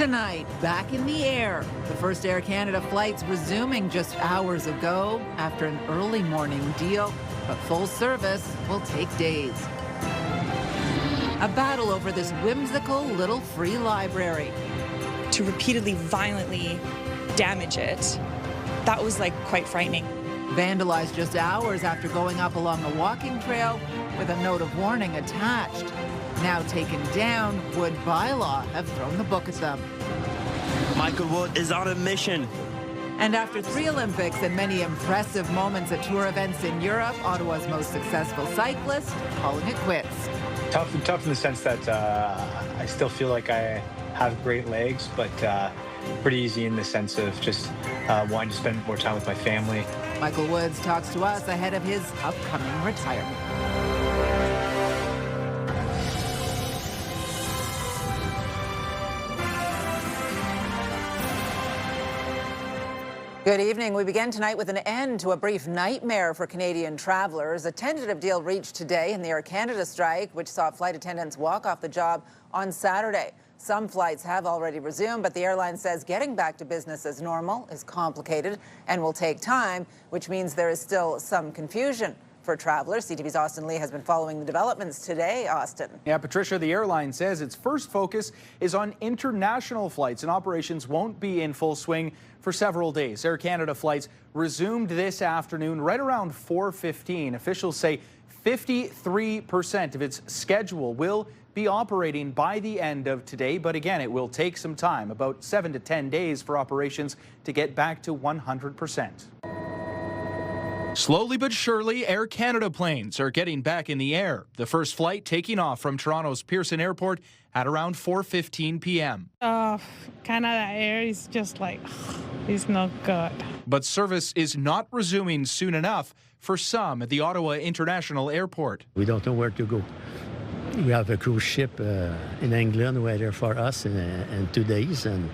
Tonight, back in the air. The first Air Canada flights resuming just hours ago after an early morning deal, but full service will take days. A battle over this whimsical little free library. To repeatedly, violently damage it, that was quite frightening. Vandalized just hours after going up along a walking trail with a note of warning attached. Now taken down, Wood bylaw have thrown the book at them. Michael Wood is on a mission. And after 3 Olympics and many impressive moments at tour events in Europe, Ottawa's most successful cyclist calling it quits. Tough in the sense that I still feel like I have great legs, but pretty easy in the sense of just wanting to spend more time with my family. Michael Woods talks to us ahead of his upcoming retirement. Good evening. We begin tonight with an end to a brief nightmare for Canadian travelers. A tentative deal reached today in the Air Canada strike, which saw flight attendants walk off the job on Saturday. Some flights have already resumed, but the airline says getting back to business as normal is complicated and will take time, which means there is still some confusion for travelers. CTV's Austin Lee has been following the developments today. Austin. Yeah, Patricia, the airline says its first focus is on international flights, and operations won't be in full swing for several days. Air Canada flights resumed this afternoon right around 4:15. Officials say 53% of its schedule will be operating by the end of today, but again, it will take some time, about 7 to 10 days for operations to get back to 100%. Slowly but surely, Air Canada planes are getting back in the air. The first flight taking off from Toronto's Pearson Airport at around 4:15 p.m. Canada Air is just it's not good. But service is not resuming soon enough for some at the Ottawa International Airport. We don't know where to go. We have a cruise ship in England waiting for us in 2 days, and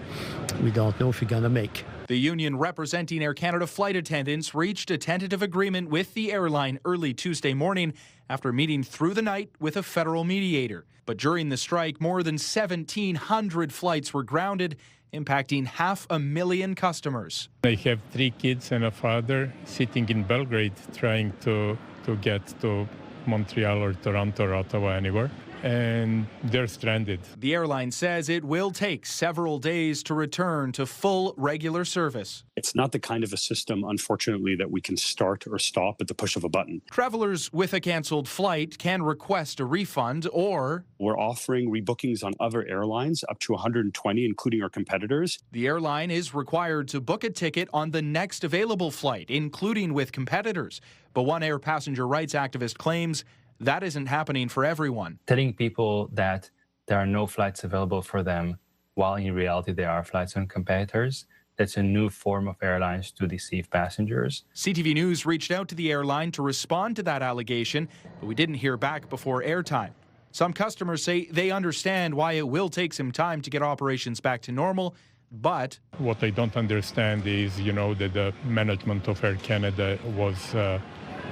we don't know if we're going to make. The union representing Air Canada flight attendants reached a tentative agreement with the airline early Tuesday morning after meeting through the night with a federal mediator. But during the strike, more than 1,700 flights were grounded, impacting 500,000 customers. I have 3 kids and a father sitting in Belgrade trying to get to Montreal or Toronto or Ottawa, anywhere, and they're stranded. The airline says it will take several days to return to full regular service. It's not the kind of a system, unfortunately, that we can start or stop at the push of a button. Travelers with a canceled flight can request a refund, or we're offering rebookings on other airlines up to 120, including our competitors. The airline is required to book a ticket on the next available flight, including with competitors. But one air passenger rights activist claims that isn't happening for everyone. Telling people that there are no flights available for them, while in reality there are flights on competitors, that's a new form of airlines to deceive passengers. CTV News reached out to the airline to respond to that allegation, but we didn't hear back before airtime. Some customers say they understand why it will take some time to get operations back to normal, but what I don't understand is, that the management of Air Canada was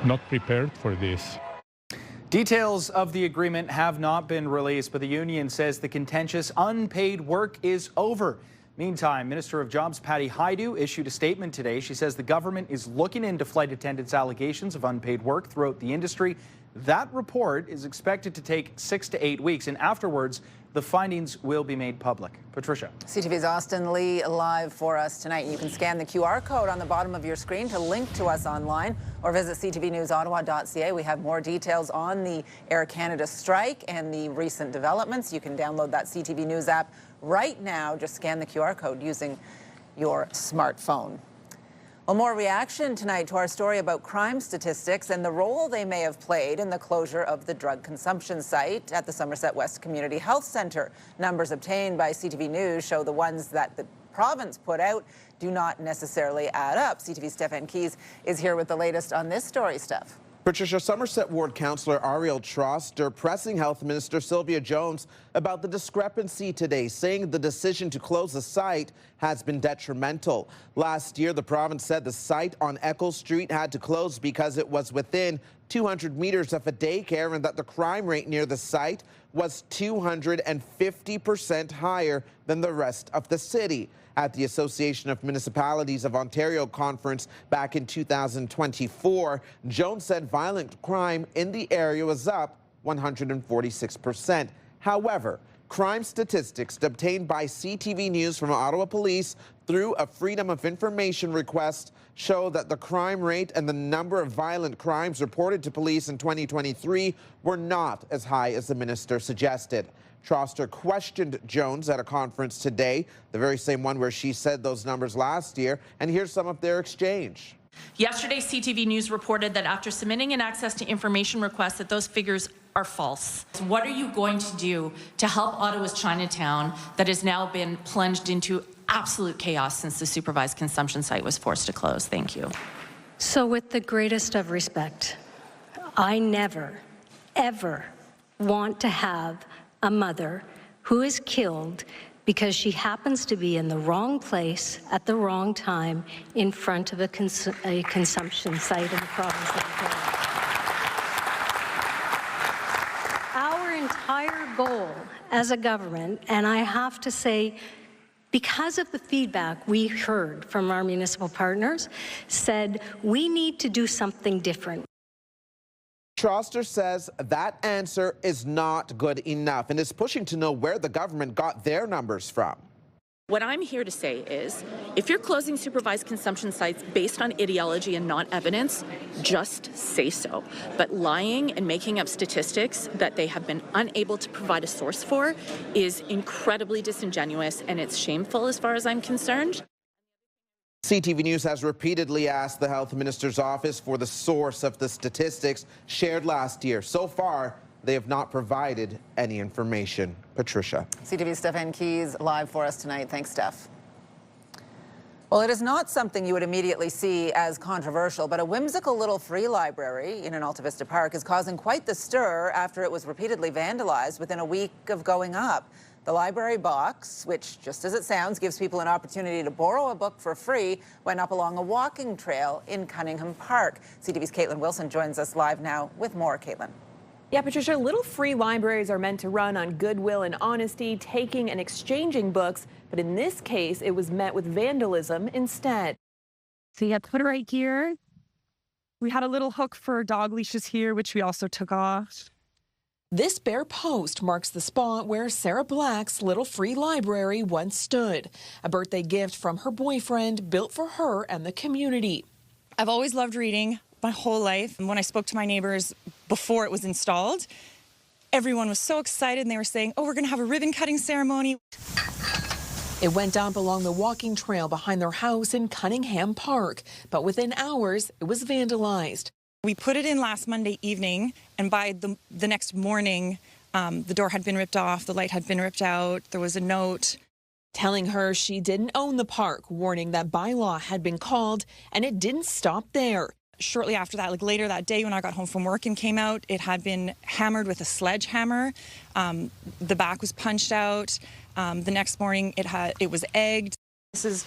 not prepared for this. Details of the agreement have not been released, but the union says the contentious unpaid work is over. Meantime, Minister of Jobs Patty Hajdu issued a statement today. She says the government is looking into flight attendants' allegations of unpaid work throughout the industry. That report is expected to take 6 to 8 weeks, and afterwards, the findings will be made public. Patricia. CTV's Austin Lee live for us tonight. You can scan the QR code on the bottom of your screen to link to us online or visit ctvnewsottawa.ca. We have more details on the Air Canada strike and the recent developments. You can download that CTV News app right now. Just scan the QR code using your smartphone. Well, more reaction tonight to our story about crime statistics and the role they may have played in the closure of the drug consumption site at the Somerset West Community Health Centre. Numbers obtained by CTV News show the ones that the province put out do not necessarily add up. CTV's Stefan Keys is here with the latest on this story, Steph. Patricia, Somerset Ward Councillor Ariel Troster pressing Health Minister Sylvia Jones about the discrepancy today, saying the decision to close the site has been detrimental. Last year, the province said the site on Eccles Street had to close because it was within 200 meters of a daycare, and that the crime rate near the site was 250% higher than the rest of the city. At the Association of Municipalities of Ontario conference back in 2024, Jones said violent crime in the area was up 146%. However, crime statistics obtained by CTV News from Ottawa Police through a Freedom of Information request show that the crime rate and the number of violent crimes reported to police in 2023 were not as high as the minister suggested. Troster questioned Jones at a conference today, the very same one where she said those numbers last year, and here's some of their exchange. Yesterday, CTV News reported that after submitting an access to information request that those figures are false. What are you going to do to help Ottawa's Chinatown that has now been plunged into absolute chaos since the supervised consumption site was forced to close? Thank you. So with the greatest of respect, I never, ever want to have a mother who is killed because she happens to be in the wrong place at the wrong time in front of a consumption site in the province of Ontario. Our entire goal as a government, and I have to say, because of the feedback we heard from our municipal partners, said we need to do something different. Troster says that answer is not good enough and is pushing to know where the government got their numbers from. What I'm here to say is, if you're closing supervised consumption sites based on ideology and not evidence, just say so. But lying and making up statistics that they have been unable to provide a source for is incredibly disingenuous, and it's shameful as far as I'm concerned. CTV News has repeatedly asked the Health Minister's office for the source of the statistics shared last year. So far, they have not provided any information. Patricia. CTV's Stephen Keys live for us tonight. Thanks, Steph. Well, it is not something you would immediately see as controversial, but a whimsical little free library in an Alta Vista park is causing quite the stir after it was repeatedly vandalized within a week of going up. The library box, which, just as it sounds, gives people an opportunity to borrow a book for free, went up along a walking trail in Cunningham Park. CTV's Caitlin Wilson joins us live now with more. Caitlin. Yeah, Patricia, little free libraries are meant to run on goodwill and honesty, taking and exchanging books. But in this case, it was met with vandalism instead. So you have to put it right here. We had a little hook for dog leashes here, which we also took off. This bare post marks the spot where Sarah Black's little free library once stood, a birthday gift from her boyfriend built for her and the community. I've always loved reading my whole life. And when I spoke to my neighbors before it was installed, everyone was so excited and they were saying, oh, we're going to have a ribbon cutting ceremony. It went up along the walking trail behind their house in Cunningham Park, but within hours it was vandalized. We put it in last Monday evening, and by the next morning, the door had been ripped off, the light had been ripped out, there was a note telling her she didn't own the park, warning that bylaw had been called, and it didn't stop there. Shortly after that, like later that day when I got home from work and came out, it had been hammered with a sledgehammer. The back was punched out. The next morning, it was egged. This is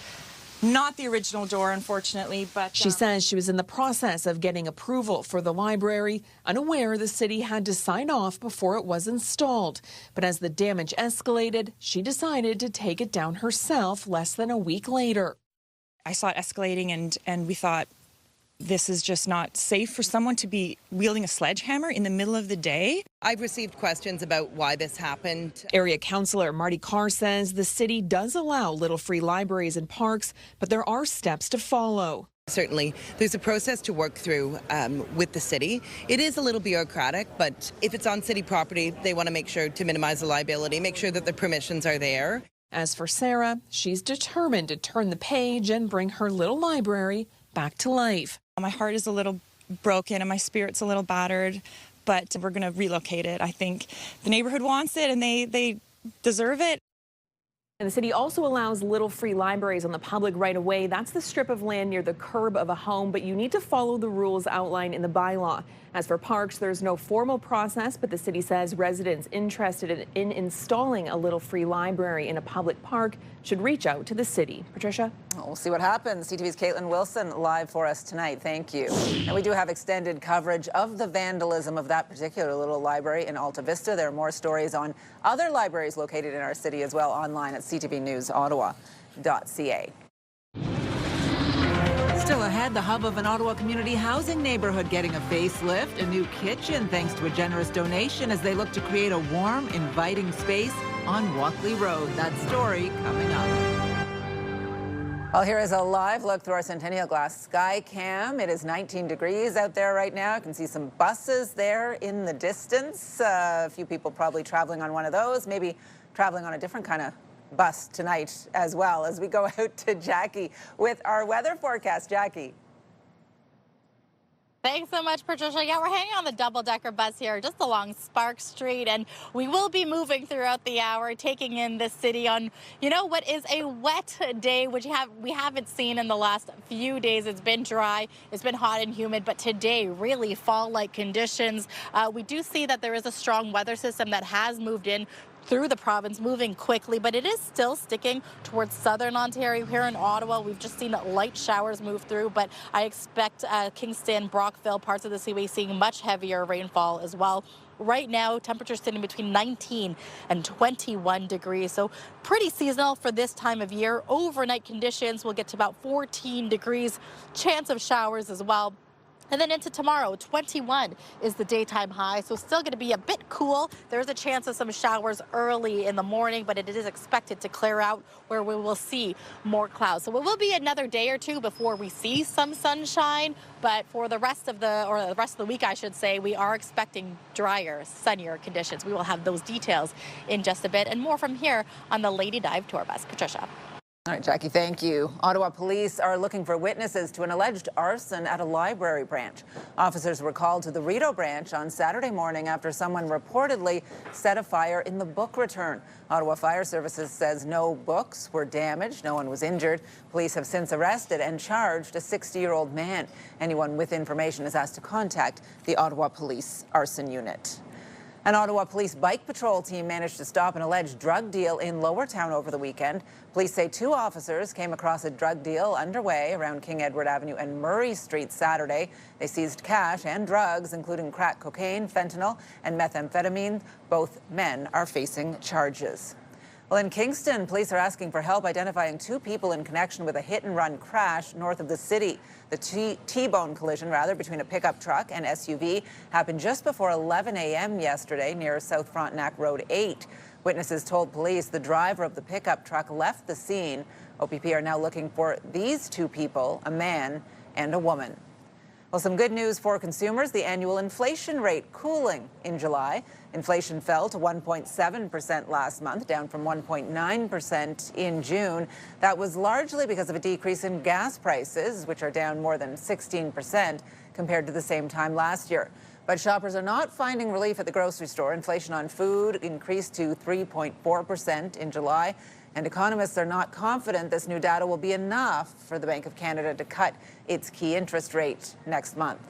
not the original door, unfortunately, but she says she was in the process of getting approval for the library, unaware the city had to sign off before it was installed. But as the damage escalated, she decided to take it down herself less than a week later. I saw it escalating, and we thought, this is just not safe for someone to be wielding a sledgehammer in the middle of the day. I've received questions about why this happened. Area Councillor Marty Carr says the city does allow little free libraries and parks, but there are steps to follow. Certainly, there's a process to work through with the city. It is a little bureaucratic, but if it's on city property, they want to make sure to minimize the liability, make sure that the permissions are there. As for Sarah, she's determined to turn the page and bring her little library back to life. My heart is a little broken and my spirit's a little battered, but we're going to relocate it. I think the neighborhood wants it and they deserve it. And the city also allows little free libraries on the public right away. That's the strip of land near the curb of a home, but you need to follow the rules outlined in the bylaw. As for parks, there's no formal process, but the city says residents interested in installing a little free library in a public park should reach out to the city. Patricia? We'll see what happens. CTV's Caitlin Wilson live for us tonight. Thank you. And we do have extended coverage of the vandalism of that particular little library in Alta Vista. There are more stories on other libraries located in our city as well online at ctvnewsottawa.ca. Still ahead, the hub of an Ottawa Community Housing neighborhood getting a facelift, a new kitchen thanks to a generous donation as they look to create a warm, inviting space on Walkley Road. That story coming up. Well, here is a live look through our Centennial Glass Sky Cam. It is 19 degrees out there right now. You can see some buses there in the distance. A few people probably traveling on one of those, maybe traveling on a different kind of bus tonight as well, as we go out to Jackie with our weather forecast. Jackie. Thanks so much, Patricia. Yeah, we're hanging on the double-decker bus here just along Spark Street, and we will be moving throughout the hour, taking in the city on, what is a wet day, which we haven't seen in the last few days. It's been dry, it's been hot and humid, but today, really fall-like conditions. We do see that there is a strong weather system that has moved in through the province, moving quickly, but it is still sticking towards southern Ontario. Here in Ottawa, we've just seen light showers move through, but I expect Kingston, Brockville, parts of the Seaway seeing much heavier rainfall as well. Right now, temperatures sitting between 19 and 21 degrees, so pretty seasonal for this time of year. Overnight conditions will get to about 14 degrees, chance of showers as well. And then into tomorrow, 21 is the daytime high, so still going to be a bit cool. There's a chance of some showers early in the morning, but it is expected to clear out where we will see more clouds. So it will be another day or two before we see some sunshine, but for the rest of the week, I should say, we are expecting drier, sunnier conditions. We will have those details in just a bit, and more from here on the Lady Dive Tour Bus. Patricia. All right, Jackie, thank you. Ottawa police are looking for witnesses to an alleged arson at a library branch. Officers were called to the Rideau branch on Saturday morning after someone reportedly set a fire in the book return. Ottawa Fire Services says no books were damaged, no one was injured. Police have since arrested and charged a 60-year-old man. Anyone with information is asked to contact the Ottawa Police Arson Unit. An Ottawa Police Bike Patrol team managed to stop an alleged drug deal in Lower Town over the weekend. Police say 2 officers came across a drug deal underway around King Edward Avenue and Murray Street Saturday. They seized cash and drugs, including crack cocaine, fentanyl, and methamphetamine. Both men are facing charges. Well, in Kingston, police are asking for help identifying 2 people in connection with a hit-and-run crash north of the city. The T-bone collision, between a pickup truck and SUV happened just before 11 a.m. yesterday near South Frontenac Road 8. Witnesses told police the driver of the pickup truck left the scene. OPP are now looking for these 2 people, a man and a woman. Well, some good news for consumers. The annual inflation rate cooling in July. Inflation fell to 1.7% last month, down from 1.9% in June. That was largely because of a decrease in gas prices, which are down more than 16% compared to the same time last year. But shoppers are not finding relief at the grocery store. Inflation on food increased to 3.4% in July. And economists are not confident this new data will be enough for the Bank of Canada to cut its key interest rate next month.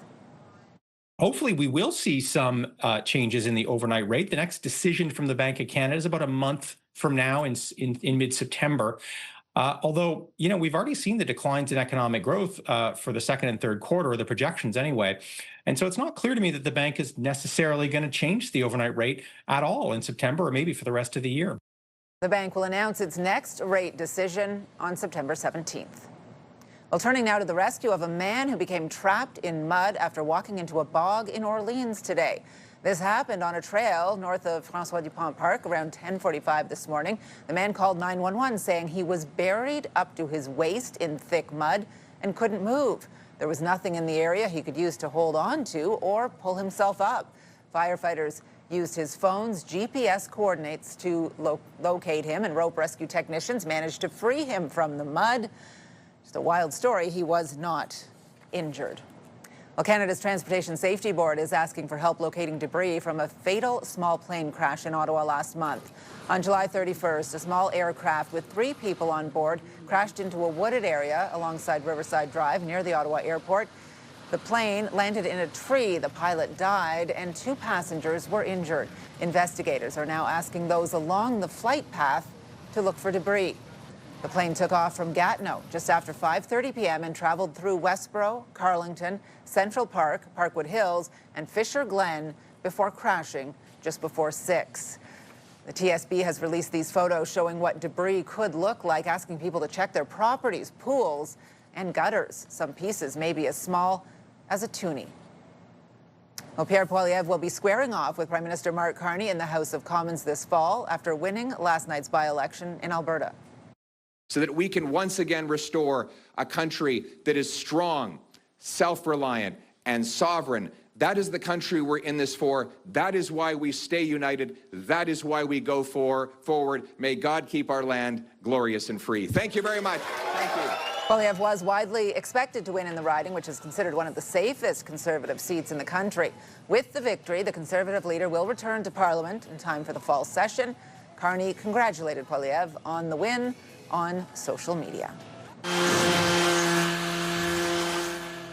Hopefully, we will see some changes in the overnight rate. The next decision from the Bank of Canada is about a month from now in mid-September. Although, we've already seen the declines in economic growth for the second and third quarter, or the projections anyway. And so it's not clear to me that the bank is necessarily going to change the overnight rate at all in September, or maybe for the rest of the year. The bank will announce its next rate decision on September 17th. Well, turning now to the rescue of a man who became trapped in mud after walking into a bog in Orleans today. This happened on a trail north of François Dupont Park around 10:45 this morning. The man called 911 saying he was buried up to his waist in thick mud and couldn't move. There was nothing in the area he could use to hold on to or pull himself up. Firefighters used his phone's GPS coordinates to locate him, and rope rescue technicians managed to free him from the mud. Just a wild story. He was not injured. Well, Canada's Transportation Safety Board is asking for help locating debris from a fatal small plane crash in Ottawa last month. On July 31st, a small aircraft with 3 people on board crashed into a wooded area alongside Riverside Drive near the Ottawa airport. The plane landed in a tree. The pilot died and 2 passengers were injured. Investigators are now asking those along the flight path to look for debris. The plane took off from Gatineau just after 5:30 p.m. and traveled through Westboro, Carlington, Central Park, Parkwood Hills, and Fisher Glen before crashing just before 6. The TSB has released these photos showing what debris could look like, asking people to check their properties, pools, and gutters. Some pieces may be as small as a toonie. Well, Pierre Poilievre will be squaring off with Prime Minister Mark Carney in the House of Commons this fall after winning last night's by-election in Alberta. So that we can once again restore a country that is strong, self-reliant, and sovereign. That is the country we're in this for. That is why we stay united. That is why we go forward. May God keep our land glorious and free. Thank you very much. Thank you. Poilievre was widely expected to win in the riding, which is considered one of the safest Conservative seats in the country. With the victory, the Conservative leader will return to Parliament in time for the fall session. Carney congratulated Poilievre on the win on social media.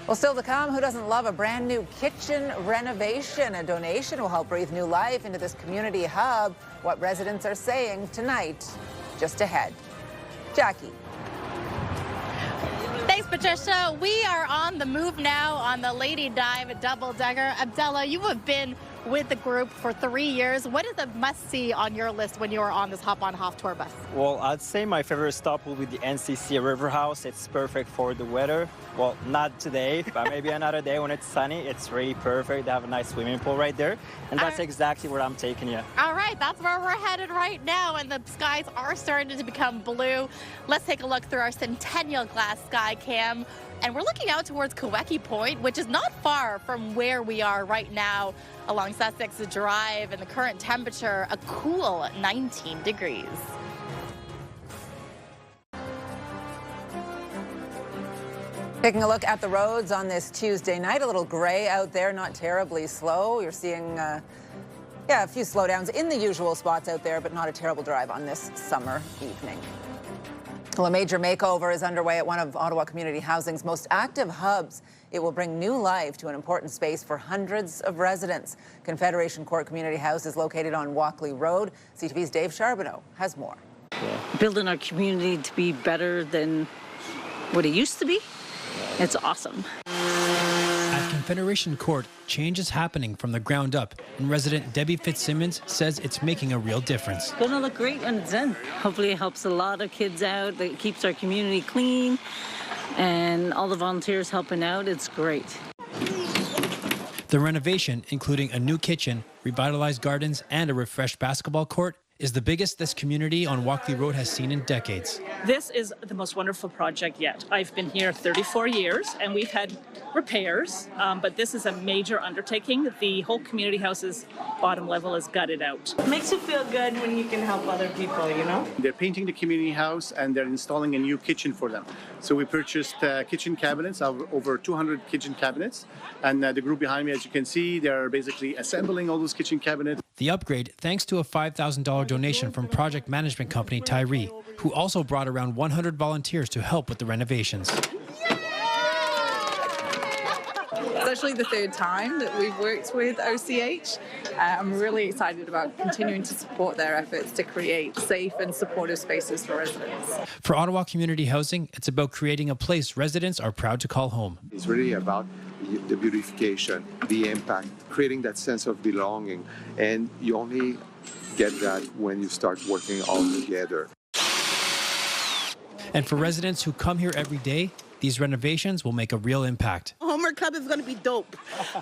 Well, still to come, who doesn't love a brand new kitchen renovation? A donation will help breathe new life into this community hub. What residents are saying tonight, just ahead. Jackie. Thanks, Patricia. We are on the move now on the Lady Dive double-decker. Abdullah, you have been with the group for 3 years. What is a must-see on your list when you are on this hop-on-hop tour bus? Well, I'd say my favorite stop will be the NCC River House. It's perfect for the weather. Well, not today, but maybe another day when it's sunny. It's really perfect. They have a nice swimming pool right there, and that's exactly where I'm taking you. All right, that's where we're headed right now, and the skies are starting to become blue. Let's take a look through our Centennial Glass sky cam. And we're looking out towards Kaweki Point, which is not far from where we are right now along Sussex Drive, and the current temperature, a cool 19 degrees. Taking a look at the roads on this Tuesday night, a little gray out there, not terribly slow. You're seeing, a few slowdowns in the usual spots out there, but not a terrible drive on this summer evening. Well, a major makeover is underway at one of Ottawa Community Housing's most active hubs. It will bring new life to an important space for hundreds of residents. Confederation Court Community House is located on Walkley Road. CTV's Dave Charbonneau has more. Building our community to be better than what it used to be, it's awesome. At Confederation Court, change is happening from the ground up, and resident Debbie Fitzsimmons says it's making a real difference. It's going to look great when it's done. Hopefully it helps a lot of kids out, it keeps our community clean, and all the volunteers helping out, it's great. The renovation, including a new kitchen, revitalized gardens, and a refreshed basketball court, is the biggest this community on Walkley Road has seen in decades. This is the most wonderful project yet. I've been here 34 years and we've had repairs, but this is a major undertaking. The whole community house's bottom level is gutted out. It makes you feel good when you can help other people, you know? They're painting the community house and they're installing a new kitchen for them. So we purchased kitchen cabinets, over 200 kitchen cabinets, and the group behind me, as you can see, they're basically assembling all those kitchen cabinets. The upgrade, thanks to a $5,000 donation from project management company Tyree, who also brought around 100 volunteers to help with the renovations. It's actually the third time that we've worked with OCH. I'm really excited about continuing to support their efforts to create safe and supportive spaces for residents. For Ottawa Community Housing, it's about creating a place residents are proud to call home. It's really about the beautification, the impact, creating that sense of belonging, and you only get that when you start working all together. And for residents who come here every day, these renovations will make a real impact. Homework Club is going to be dope.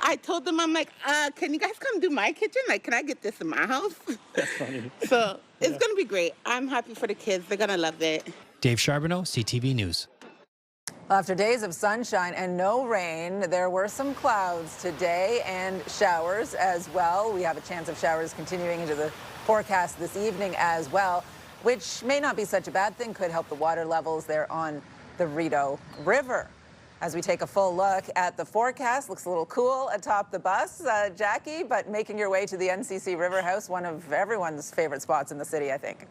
I told them, I'm like, can you guys come do my kitchen? Like, can I get this in my house? That's funny. So it's going to be great. I'm happy for the kids. They're going to love it. Dave Charbonneau, CTV News. After days of sunshine and no rain, there were some clouds today and showers as well. We have a chance of showers continuing into the forecast this evening as well, which may not be such a bad thing, could help the water levels there on the Rideau River. As we take a full look at the forecast, looks a little cool atop the bus, Jackie, but making your way to the NCC River House, one of everyone's favorite spots in the city, I think.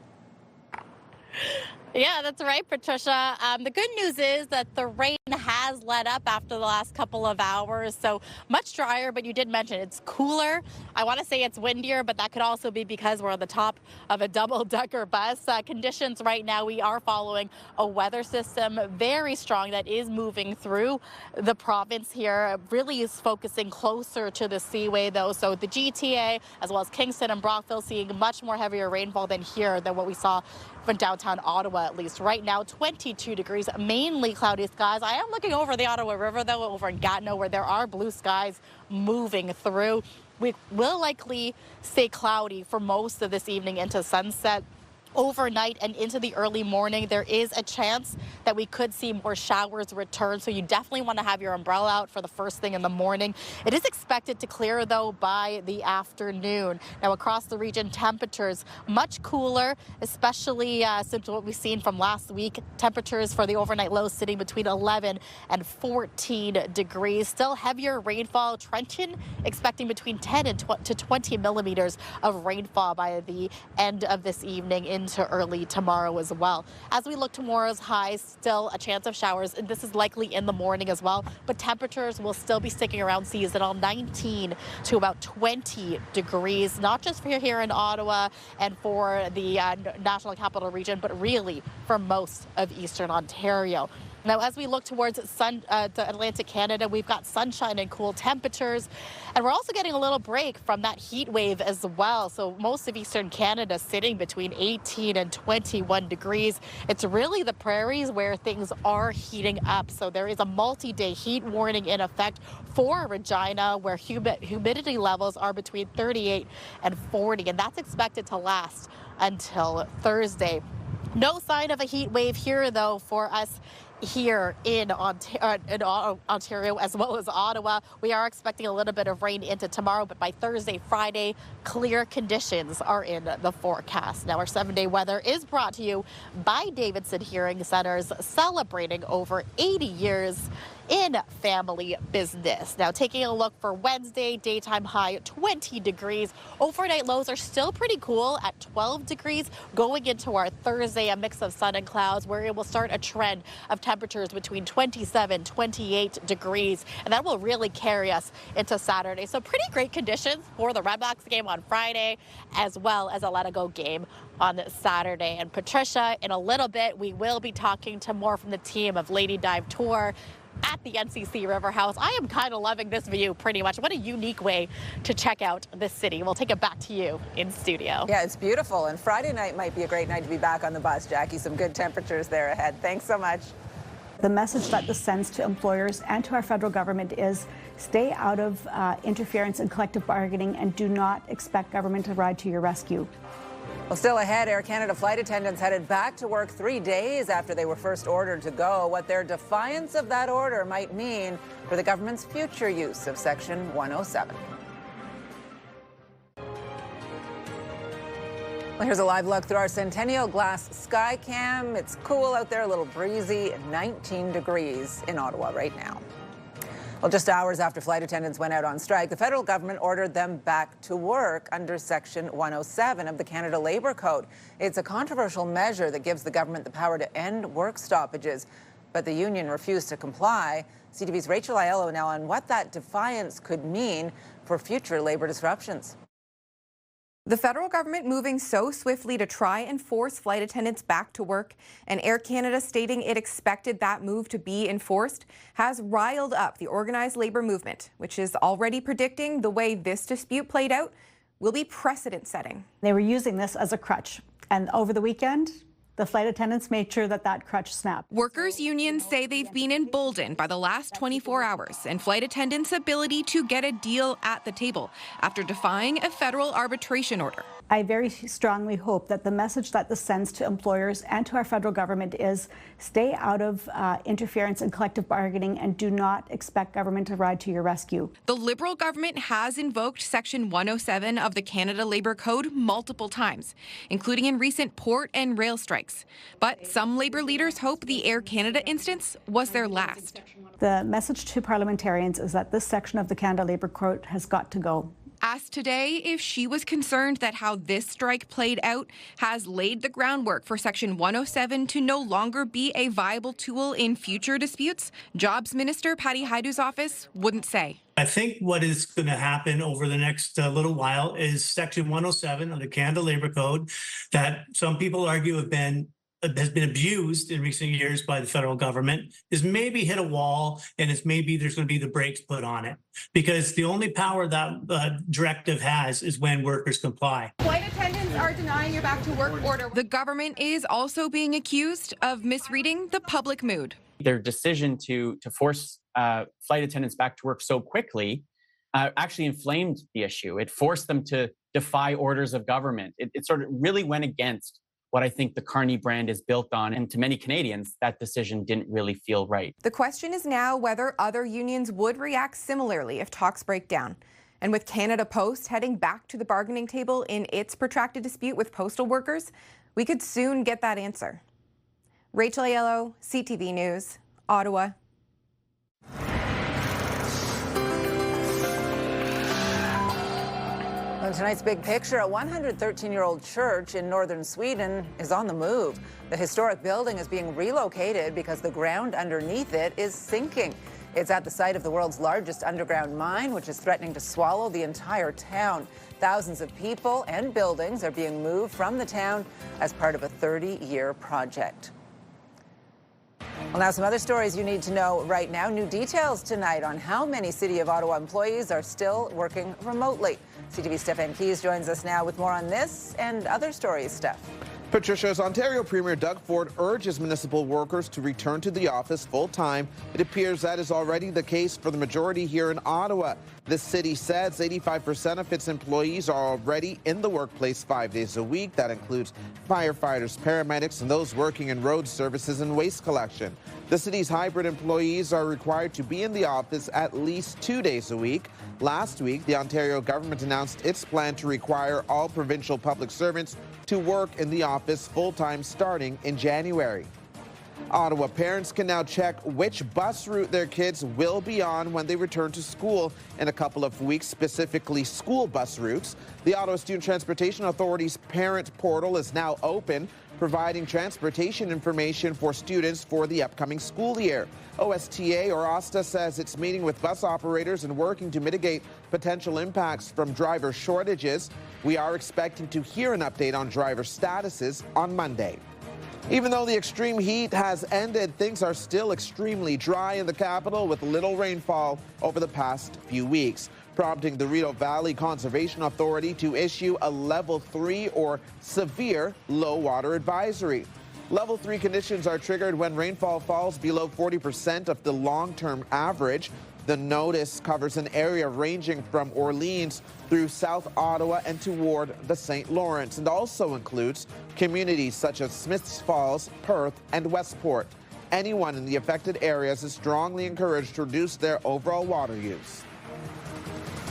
Yeah, that's right, Patricia. The good news is that the rain has let up after the last couple of hours, so much drier, but you did mention it's cooler. I want to say it's windier, but that could also be because we're on the top of a double-decker bus. Conditions right now, we are following a weather system very strong that is moving through the province here. Really is focusing closer to the seaway, though, so the GTA as well as Kingston and Brockville seeing much more heavier rainfall than here than what we saw from downtown Ottawa, at least. Right now, 22 degrees, mainly cloudy skies. I am looking over the Ottawa River, though, over in Gatineau, where there are blue skies moving through. We will likely stay cloudy for most of this evening into sunset. Overnight and into the early morning, there is a chance that we could see more showers return, so you definitely want to have your umbrella out for the first thing in the morning. It is expected to clear, though, by the afternoon. Now, across the region, temperatures much cooler, especially since what we've seen from last week. Temperatures for the overnight lows sitting between 11 and 14 degrees. Still heavier rainfall. Trenton expecting between 10 and to 20 millimeters of rainfall by the end of this evening into early tomorrow as well. As we look tomorrow's highs, still a chance of showers, and this is likely in the morning as well, but temperatures will still be sticking around seasonal, 19 to about 20 degrees, not just for here in Ottawa and for the National Capital Region, but really for most of Eastern Ontario. Now, as we look towards the Atlantic Canada, we've got sunshine and cool temperatures, and we're also getting a little break from that heat wave as well. So most of Eastern Canada sitting between 18 and 21 degrees. It's really the prairies where things are heating up. So there is a multi-day heat warning in effect for Regina, where humidity levels are between 38 and 40, and that's expected to last until Thursday. No sign of a heat wave here, though, for us here in Ontario as well as Ottawa. We are expecting a little bit of rain into tomorrow, but by Thursday, Friday, clear conditions are in the forecast. Now, our 7-day weather is brought to you by Davidson Hearing Centers, celebrating over 80 years in family business. Now, taking a look for Wednesday, daytime high 20 degrees. Overnight lows are still pretty cool at 12 degrees. Going into our Thursday, a mix of sun and clouds, where it will start a trend of temperatures between 27, 28 degrees, and that will really carry us into Saturday. So pretty great conditions for the Redblacks game on Friday, as well as a Let It Go game on Saturday. And Patricia, in a little bit, we will be talking to more from the team of Lady Dive Tour at the NCC River House. I am kind of loving this view pretty much. What a unique way to check out this city. We'll take it back to you in studio. Yeah, it's beautiful. And Friday night might be a great night to be back on the bus, Jackie. Some good temperatures there ahead. Thanks so much. The message that this sends to employers and to our federal government is stay out of interference in collective bargaining and do not expect government to ride to your rescue. Well, still ahead, Air Canada flight attendants headed back to work 3 days after they were first ordered to go. What their defiance of that order might mean for the government's future use of Section 107. Well, here's a live look through our Centennial Glass Sky Cam. It's cool out there, a little breezy, 19 degrees in Ottawa right now. Well, just hours after flight attendants went out on strike, the federal government ordered them back to work under Section 107 of the Canada Labour Code. It's a controversial measure that gives the government the power to end work stoppages, but the union refused to comply. CTV's Rachel Aiello now on what that defiance could mean for future labour disruptions. The federal government moving so swiftly to try and force flight attendants back to work, and Air Canada stating it expected that move to be enforced, has riled up the organized labor movement, which is already predicting the way this dispute played out will be precedent-setting. They were using this as a crutch, and over the weekend, the flight attendants made sure that that crutch snapped. Workers' unions say they've been emboldened by the last 24 hours and flight attendants' ability to get a deal at the table after defying a federal arbitration order. I very strongly hope that the message that this sends to employers and to our federal government is stay out of interference in collective bargaining and do not expect government to ride to your rescue. The Liberal government has invoked Section 107 of the Canada Labour Code multiple times, including in recent port and rail strikes. But some Labour leaders hope the Air Canada instance was their last. The message to parliamentarians is that this section of the Canada Labour Code has got to go. Asked today if she was concerned that how this strike played out has laid the groundwork for Section 107 to no longer be a viable tool in future disputes, Jobs Minister Patty Hajdu's office wouldn't say. I think what is going to happen over the next little while is Section 107 of the Canada Labour Code that some people argue has been abused in recent years by the federal government, is maybe hit a wall, and it's maybe there's going to be the brakes put on it. Because the only power that directive has is when workers comply. Flight attendants are denying your back to work order. The government is also being accused of misreading the public mood. Their decision to force flight attendants back to work so quickly actually inflamed the issue. It forced them to defy orders of government. It sort of really went against what I think the Carney brand is built on. And to many Canadians, that decision didn't really feel right. The question is now whether other unions would react similarly if talks break down. And with Canada Post heading back to the bargaining table in its protracted dispute with postal workers, we could soon get that answer. Rachel Aiello, CTV News, Ottawa. On tonight's big picture, a 113-year-old church in northern Sweden is on the move. The historic building is being relocated because the ground underneath it is sinking. It's at the site of the world's largest underground mine, which is threatening to swallow the entire town. Thousands of people and buildings are being moved from the town as part of a 30-year project. Well, now some other stories you need to know right now. New details tonight on how many City of Ottawa employees are still working remotely. CTV's Stephen Keys joins us now with more on this and other stories. Steph. Patricia's Ontario Premier Doug Ford urges municipal workers to return to the office full-time. It appears that is already the case for the majority here in Ottawa. The city says 85% of its employees are already in the workplace 5 days a week. That includes firefighters, paramedics, and those working in road services and waste collection. The city's hybrid employees are required to be in the office at least 2 days a week. Last week, the Ontario government announced its plan to require all provincial public servants to work in the office full-time starting in January. Ottawa parents can now check which bus route their kids will be on when they return to school in a couple of weeks, specifically school bus routes. The Ottawa Student Transportation Authority's parent portal is now open, providing transportation information for students for the upcoming school year. OSTA or OSTA says it's meeting with bus operators and working to mitigate potential impacts from driver shortages. We are expecting to hear an update on driver statuses on Monday. Even though the extreme heat has ended, things are still extremely dry in the capital with little rainfall over the past few weeks, prompting the Rideau Valley Conservation Authority to issue a Level 3 or severe low water advisory. Level 3 conditions are triggered when rainfall falls below 40% of the long-term average. The notice covers an area ranging from Orleans through South Ottawa and toward the St. Lawrence, and also includes communities such as Smiths Falls, Perth, and Westport. Anyone in the affected areas is strongly encouraged to reduce their overall water use.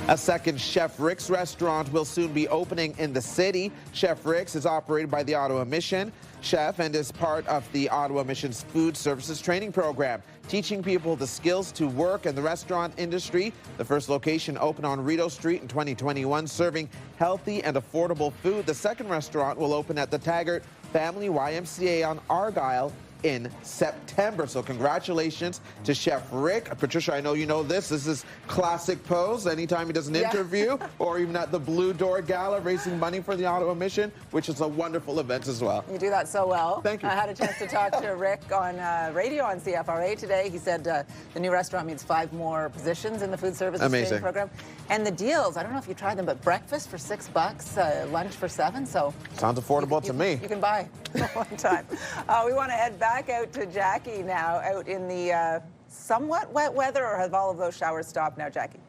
A second Chef Rick's restaurant will soon be opening in the city. Chef Rick's is operated by the Ottawa Mission Chef and is part of the Ottawa Mission's Food Services Training Program, teaching people the skills to work in the restaurant industry. The first location opened on Rideau Street in 2021, serving healthy and affordable food. The second restaurant will open at the Taggart Family YMCA on Argyle in September. So congratulations to Chef Rick. Patricia, I know you know this. This is classic pose anytime he does an interview or even at the Blue Door Gala raising money for the Ottawa Mission, which is a wonderful event as well. You do that so well. Thank you. I had a chance to talk to Rick on radio on CFRA today. He said the new restaurant means 5 more positions in the food services training program. And the deals, I don't know if you tried them, but breakfast for $6, lunch for $7. So sounds affordable to me. You can buy one time. We want to head back out to Jackie now, out in the somewhat wet weather, or have all of those showers stopped now, Jackie?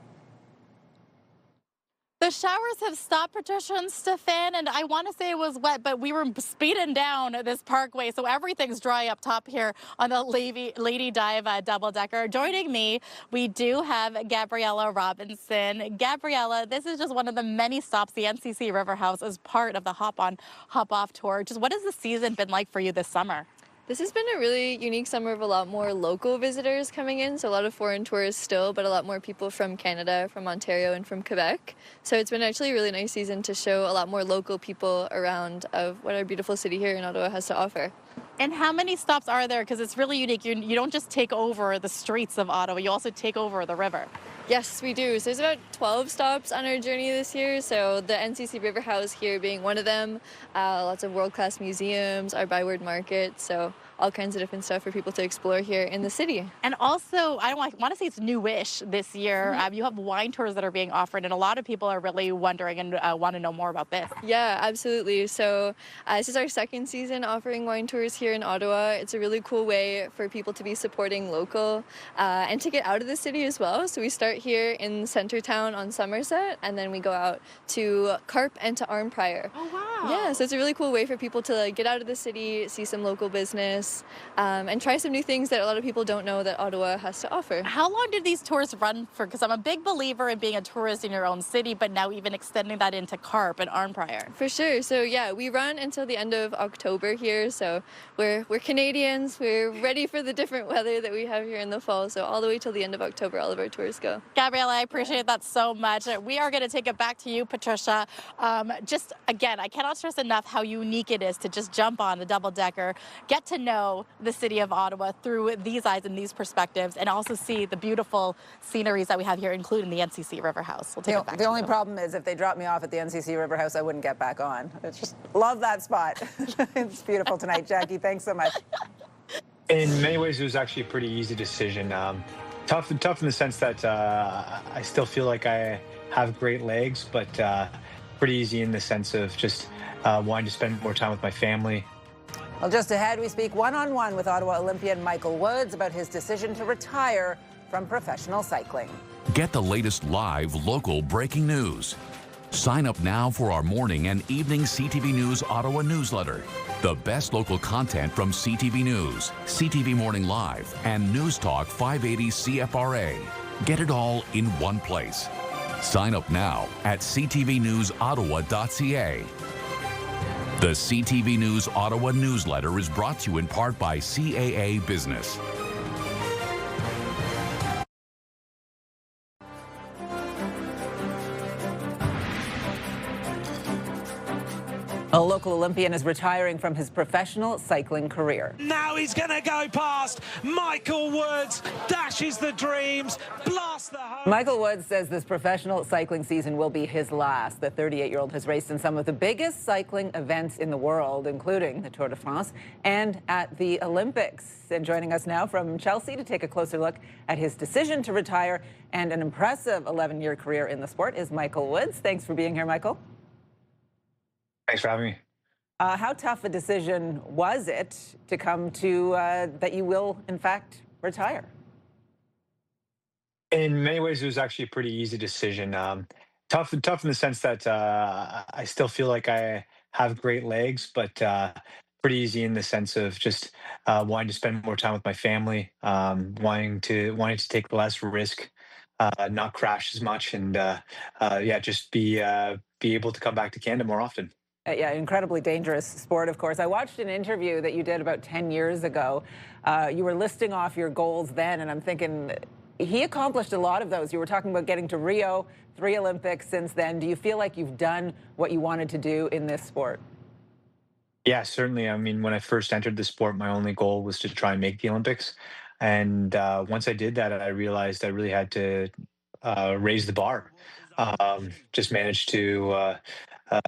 The showers have stopped, Patricia and Stefan, and I want to say it was wet, but we were speeding down this parkway, so everything's dry up top here on the Lady Dive double-decker. Joining me, we do have Gabriella Robinson. Gabriella, this is just one of the many stops the NCC River House as part of the Hop On, Hop Off tour. Just what has the season been like for you this summer? This has been a really unique summer of a lot more local visitors coming in, so a lot of foreign tourists still, but a lot more people from Canada, from Ontario, and from Quebec. So it's been actually a really nice season to show a lot more local people around of what our beautiful city here in Ottawa has to offer. And how many stops are there? Because it's really unique. You don't just take over the streets of Ottawa, you also take over the river. Yes, we do. So there's about 12 stops on our journey this year. So the NCC River House here being one of them. Lots of world-class museums, our Byward Market. So all kinds of different stuff for people to explore here in the city. And also, I want to say it's newish this year. You have wine tours that are being offered, and a lot of people are really wondering and want to know more about this. Yeah, absolutely. So this is our second season offering wine tours here in Ottawa. It's a really cool way for people to be supporting local and to get out of the city as well. So we start here in Centertown on Somerset, and then we go out to Carp and to Arnprior. Oh, wow. Yeah, so it's a really cool way for people to get out of the city, see some local business, and try some new things that a lot of people don't know that Ottawa has to offer. How long did these tours run for? Because I'm a big believer in being a tourist in your own city, but now even extending that into Carp and Arnprior. For sure. So yeah, we run until the end of October here. So we're Canadians. We're ready for the different weather that we have here in the fall. So all the way till the end of October, all of our tours go. Gabriella, I appreciate that so much. We are going to take it back to you, Patricia. Just again, I cannot stress enough how unique it is to just jump on the double-decker, get to know the city of Ottawa through these eyes and these perspectives, and also see the beautiful sceneries that we have here, including the NCC River House. We'll take it back. The only problem is if they drop me off at the NCC River House, I wouldn't get back on. It's just love that spot. It's beautiful tonight. Jackie, thanks so much. In many ways, it was actually a pretty easy decision. Tough in the sense that I still feel like I have great legs, but pretty easy in the sense of just wanting to spend more time with my family. Well, just ahead, we speak one-on-one with Ottawa Olympian Michael Woods about his decision to retire from professional cycling. Get the latest live local breaking news. Sign up now for our morning and evening CTV News Ottawa newsletter. The best local content from CTV News, CTV Morning Live, and News Talk 580 CFRA. Get it all in one place. Sign up now at ctvnewsottawa.ca. The CTV News Ottawa newsletter is brought to you in part by CAA Business. A local Olympian is retiring from his professional cycling career. Now he's going to go past Michael Woods, dashes the dreams, blasts the home. Michael Woods says this professional cycling season will be his last. The 38-year-old has raced in some of the biggest cycling events in the world, including the Tour de France and at the Olympics. And joining us now from Chelsea to take a closer look at his decision to retire and an impressive 11-year career in the sport is Michael Woods. Thanks for being here, Michael. Thanks for having me. How tough a decision was it to come to that you will, in fact, retire? In many ways, it was actually a pretty easy decision. Tough in the sense that I still feel like I have great legs, but pretty easy in the sense of just wanting to spend more time with my family, wanting to take less risk, not crash as much, and just be able to come back to Canada more often. Yeah, incredibly dangerous sport, of course. I watched an interview that you did about 10 years ago. You were listing off your goals then, and I'm thinking he accomplished a lot of those. You were talking about getting to Rio, 3 Olympics since then. Do you feel like you've done what you wanted to do in this sport? Yeah, certainly. I mean, when I first entered the sport, my only goal was to try and make the Olympics. And once I did that, I realized I really had to raise the bar. Just managed to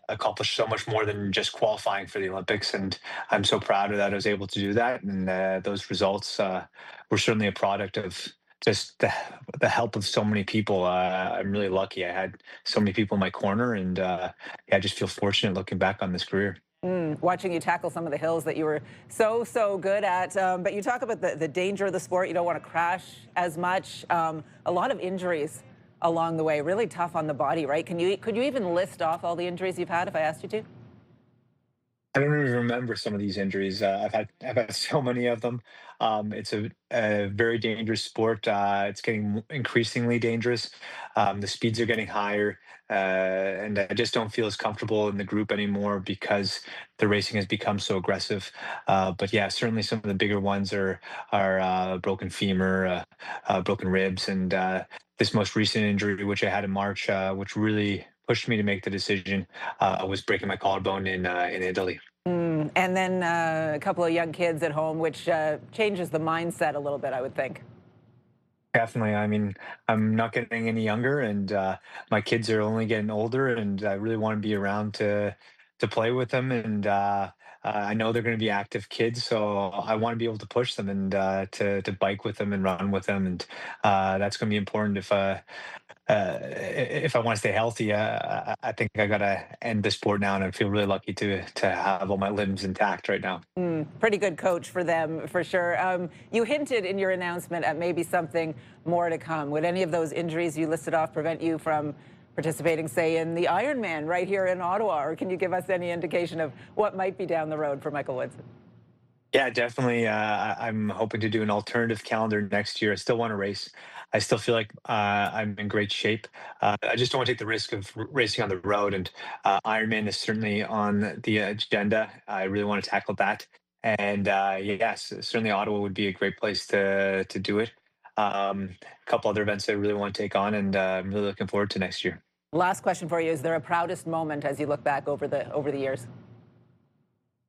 accomplish so much more than just qualifying for the Olympics, and I'm so proud of that I was able to do that. And those results were certainly a product of just the help of so many people. I'm really lucky. I had so many people in my corner, and I just feel fortunate looking back on this career. Watching you tackle some of the hills that you were so good at. But you talk about the danger of the sport. You don't want to crash as much. A lot of injuries along the way, really tough on the body, right? Could you even list off all the injuries you've had if I asked you to? I don't even remember some of these injuries. I've had so many of them. It's a very dangerous sport. It's getting increasingly dangerous. The speeds are getting higher, and I just don't feel as comfortable in the group anymore because the racing has become so aggressive. But yeah, certainly some of the bigger ones are broken femur, broken ribs, and this most recent injury, which I had in March, which really pushed me to make the decision, was breaking my collarbone in Italy. And then a couple of young kids at home, which changes the mindset a little bit, I would think. Definitely. I mean, I'm not getting any younger, and my kids are only getting older, and I really want to be around to play with them. And I know they're going to be active kids, so I want to be able to push them and to bike with them and run with them, and that's going to be important if I want to stay healthy. I think I got to end the sport now, and I feel really lucky to have all my limbs intact right now. Pretty good coach for them, for sure. You hinted in your announcement at maybe something more to come. Would any of those injuries you listed off prevent you from participating, say, in the Ironman right here in Ottawa? Or can you give us any indication of what might be down the road for Michael Woods? Yeah, definitely. I'm hoping to do an alternative calendar next year. I still want to race. I still feel like I'm in great shape. I just don't want to take the risk of racing on the road. And Ironman is certainly on the agenda. I really want to tackle that. And yes, certainly Ottawa would be a great place to do it. A couple other events I really want to take on, and I'm really looking forward to next year. Last question for you. Is there a proudest moment as you look back over the years?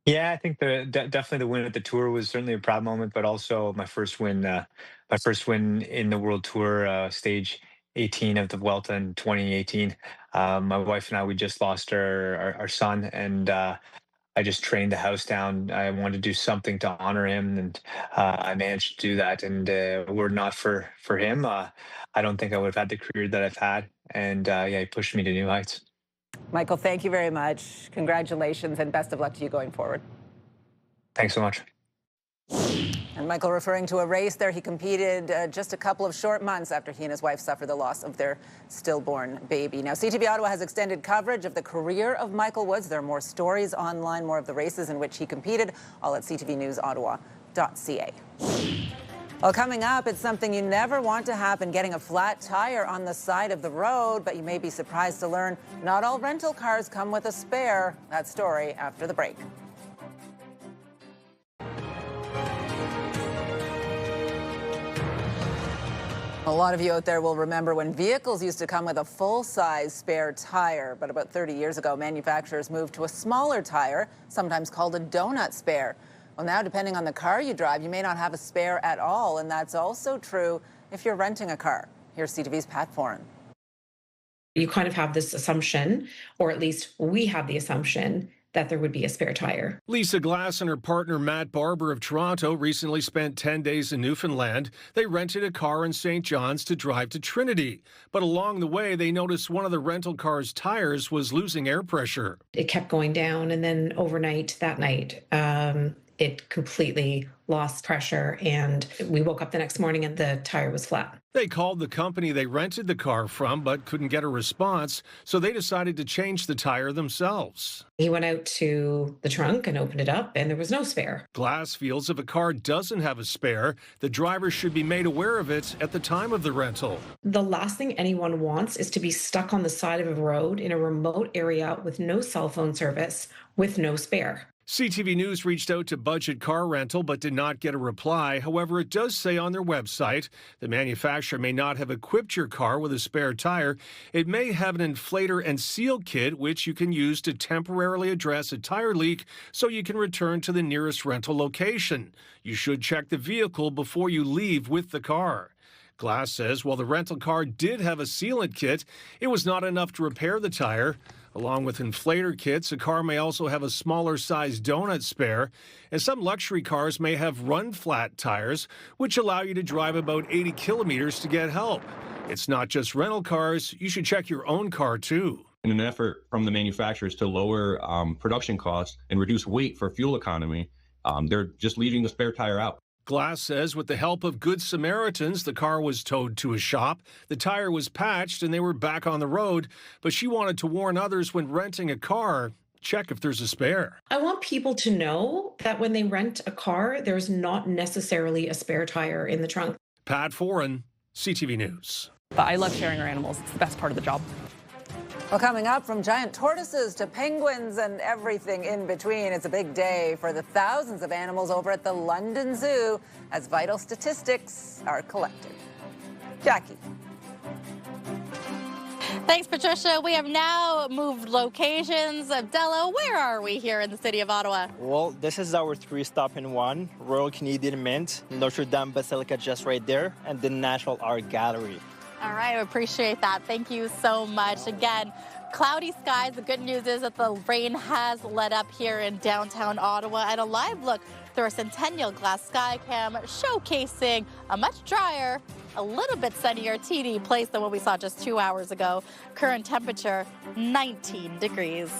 Yeah, I think definitely the win at the Tour was certainly a proud moment, but also my first win in the World Tour, stage 18 of the Vuelta in 2018. My wife and I, we just lost our son, and I just trained the house down. I wanted to do something to honor him, and I managed to do that. And were it not for him, I don't think I would have had the career that I've had. And yeah, he pushed me to new heights. Michael, thank you very much. Congratulations and best of luck to you going forward. Thanks so much. And Michael referring to a race there, he competed just a couple of short months after he and his wife suffered the loss of their stillborn baby. Now, CTV Ottawa has extended coverage of the career of Michael Woods. There are more stories online, more of the races in which he competed, all at ctvnewsottawa.ca. Well, coming up, it's something you never want to happen, getting a flat tire on the side of the road, but you may be surprised to learn not all rental cars come with a spare. That story after the break. A lot of you out there will remember when vehicles used to come with a full-size spare tire, but about 30 years ago, manufacturers moved to a smaller tire, sometimes called a donut spare. Well, now, depending on the car you drive, you may not have a spare at all, and that's also true if you're renting a car. Here's CTV's Pat Foran. You kind of have this assumption, or at least we have the assumption, that there would be a spare tire. Lisa Glass and her partner Matt Barber of Toronto recently spent 10 days in Newfoundland. They rented a car in St. John's to drive to Trinity. But along the way, they noticed one of the rental car's tires was losing air pressure. It kept going down, and then overnight, that night, it completely lost pressure, and we woke up the next morning and the tire was flat. They called the company they rented the car from but couldn't get a response, so they decided to change the tire themselves. He went out to the trunk and opened it up, and there was no spare. Glass feels if a car doesn't have a spare, the driver should be made aware of it at the time of the rental. The last thing anyone wants is to be stuck on the side of a road in a remote area with no cell phone service, with no spare. CTV News reached out to Budget Car Rental but did not get a reply. However, it does say on their website the manufacturer may not have equipped your car with a spare tire. It may have an inflator and seal kit, which you can use to temporarily address a tire leak so you can return to the nearest rental location. You should check the vehicle before you leave with the car. Glass says while the rental car did have a sealant kit, it was not enough to repair the tire. Along with inflator kits, a car may also have a smaller size donut spare, and some luxury cars may have run-flat tires, which allow you to drive about 80 kilometers to get help. It's not just rental cars. You should check your own car, too. In an effort from the manufacturers to lower production costs and reduce weight for fuel economy, they're just leaving the spare tire out. Glass says with the help of Good Samaritans, the car was towed to a shop, the tire was patched, and they were back on the road. But she wanted to warn others when renting a car, check if there's a spare. I want people to know that when they rent a car, there's not necessarily a spare tire in the trunk. Pat Foran, CTV News. But I love sharing our animals. It's the best part of the job. Well, coming up, from giant tortoises to penguins and everything in between, it's a big day for the thousands of animals over at the London Zoo as vital statistics are collected. Jackie. Thanks, Patricia. We have now moved locations. Della, where are we here in the city of Ottawa? Well, this is our 3-stop-in-1, Royal Canadian Mint, Notre Dame Basilica just right there, and the National Art Gallery. All right, I appreciate that. Thank you so much. Again, cloudy skies. The good news is that the rain has let up here in downtown Ottawa. And a live look through our Centennial Glass Sky Cam showcasing a much drier, a little bit sunnier TD place than what we saw just 2 hours ago. Current temperature, 19 degrees.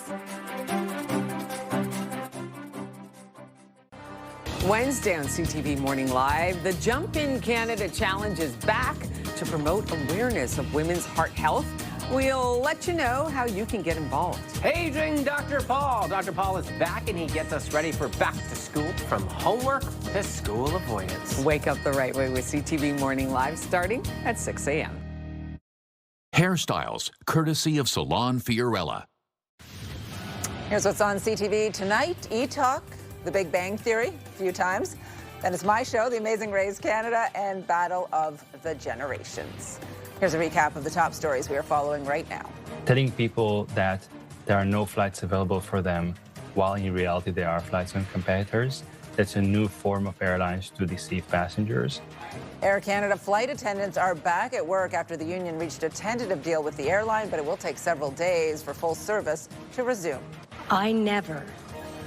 Wednesday on CTV Morning Live, the Jump in Canada Challenge is back to promote awareness of women's heart health. We'll let you know how you can get involved. Paging Dr. Paul. Dr. Paul is back and he gets us ready for back to school, from homework to school avoidance. Wake up the right way with CTV Morning Live starting at 6 a.m. Hairstyles, courtesy of Salon Fiorella. Here's what's on CTV tonight. E-Talk, The Big Bang Theory, a few times. Then it's my show, The Amazing Race Canada, and Battle of the Generations. Here's a recap of the top stories we are following right now. Telling people that there are no flights available for them, while in reality there are flights on competitors. That's a new form of airlines to deceive passengers. Air Canada flight attendants are back at work after the union reached a tentative deal with the airline, but it will take several days for full service to resume. I never,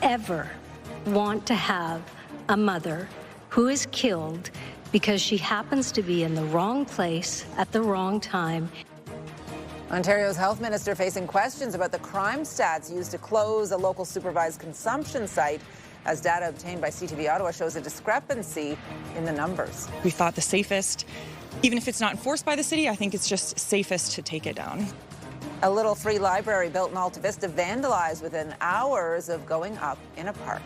ever want to have a mother who is killed because she happens to be in the wrong place at the wrong time. Ontario's health minister facing questions about the crime stats used to close a local supervised consumption site, as data obtained by CTV Ottawa shows a discrepancy in the numbers. We thought the safest, even if it's not enforced by the city, I think it's just safest to take it down. A little free library built in Alta Vista vandalized within hours of going up in a park.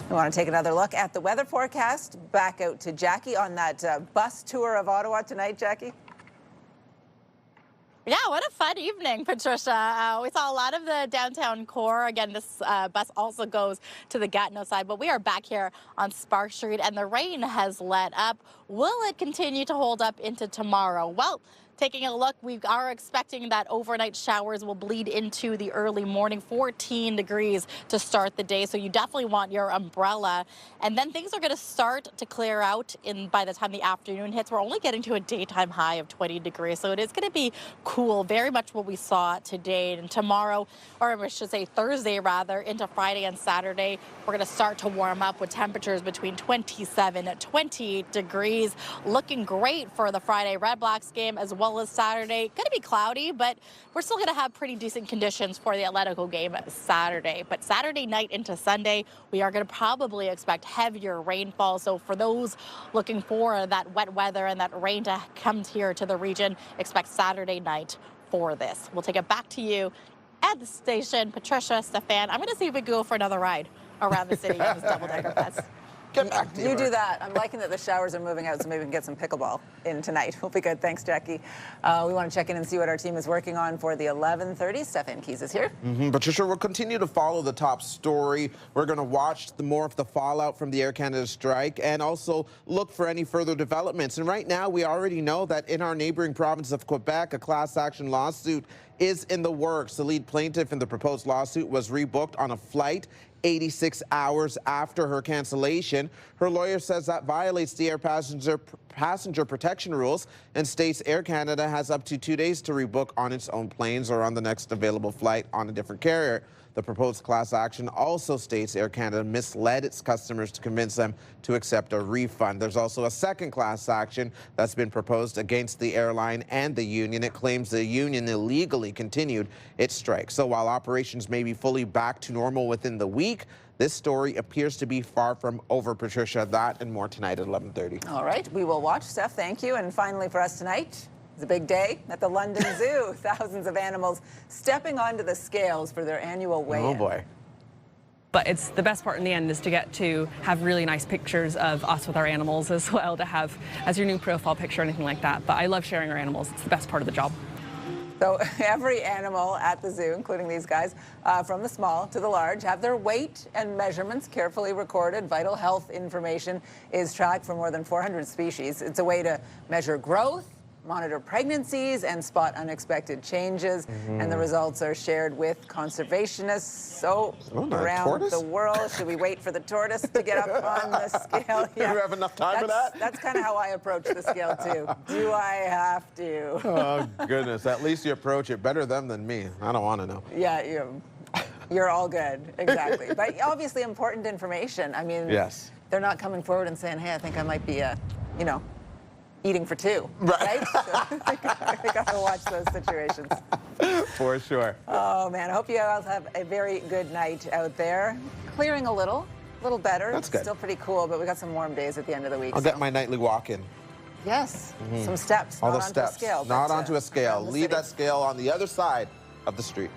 We want to take another look at the weather forecast. Back out to Jackie on that bus tour of Ottawa tonight, Jackie. Yeah, what a fun evening, Patricia. We saw a lot of the downtown core. Again, this bus also goes to the Gatineau side, but we are back here on Spark Street, and the rain has let up. Will it continue to hold up into tomorrow? Well, taking a look, we are expecting that overnight showers will bleed into the early morning, 14 degrees to start the day. So you definitely want your umbrella. And then things are going to start to clear out by the time the afternoon hits. We're only getting to a daytime high of 20 degrees. So it is going to be cool, very much what we saw today. And tomorrow, or I should say Thursday rather, into Friday and Saturday, we're going to start to warm up with temperatures between 27 and 28 degrees. Looking great for the Friday Red Blacks game as well as Saturday. Going to be cloudy, but we're still going to have pretty decent conditions for the Atletico game Saturday. But Saturday night into Sunday, we are going to probably expect heavier rainfall. So for those looking for that wet weather and that rain to come here to the region, expect Saturday night for this. We'll take it back to you at the station. Patricia, Stefan, I'm going to see if we can go for another ride around the city on this double-decker bus. Get back to you do that. I'm liking that the showers are moving out, so maybe we can get some pickleball in tonight. We'll be good. Thanks, Jackie. We want to check in and see what our team is working on for the 11:30. Stefan Keys is here. Patricia, we'll continue to follow the top story. We're going to watch more of the fallout from the Air Canada strike and also look for any further developments. And right now, we already know that in our neighboring province of Quebec, a class action lawsuit is in the works. The lead plaintiff in the proposed lawsuit was rebooked on a flight 86 hours after her cancellation. Her lawyer says that violates the air passenger protection rules and states Air Canada has up to 2 days to rebook on its own planes or on the next available flight on a different carrier. The proposed class action also states Air Canada misled its customers to convince them to accept a refund. There's also a second class action that's been proposed against the airline and the union. It claims the union illegally continued its strike. So while operations may be fully back to normal within the week, this story appears to be far from over, Patricia. That and more tonight at 11:30. All right, we will watch. Steph, thank you. And finally for us tonight, It's a big day at the London Zoo. Thousands of animals stepping onto the scales for their annual weigh-in. Oh boy. But it's the best part in the end is to get to have really nice pictures of us with our animals as well, to have as your new profile picture or anything like that. But I love sharing our animals. It's the best part of the job. So every animal at the zoo, including these guys, from the small to the large, have their weight and measurements carefully recorded. Vital health information is tracked for more than 400 species. It's a way to measure growth, monitor pregnancies, and spot unexpected changes. And the results are shared with conservationists around the world. Should we wait for the tortoise to get up on the scale? Yeah. Do you have enough time for that? That's kind of how I approach the scale, too. Do I have to? Oh, goodness. At least you approach it better them than me. I don't want to know. Yeah, you're all good. Exactly. But obviously important information. I mean, yes. They're not coming forward and saying, hey, I think I might be, eating for two, right? So I got to watch those situations. For sure. Oh, man. I hope you all have a very good night out there. Clearing a little better. That's good. Still pretty cool, but we got some warm days at the end of the week. I'll get my nightly walk in. Yes. Some steps. All not the onto steps. a scale. Not onto a scale. around the Leave city. that scale on the other side of the street.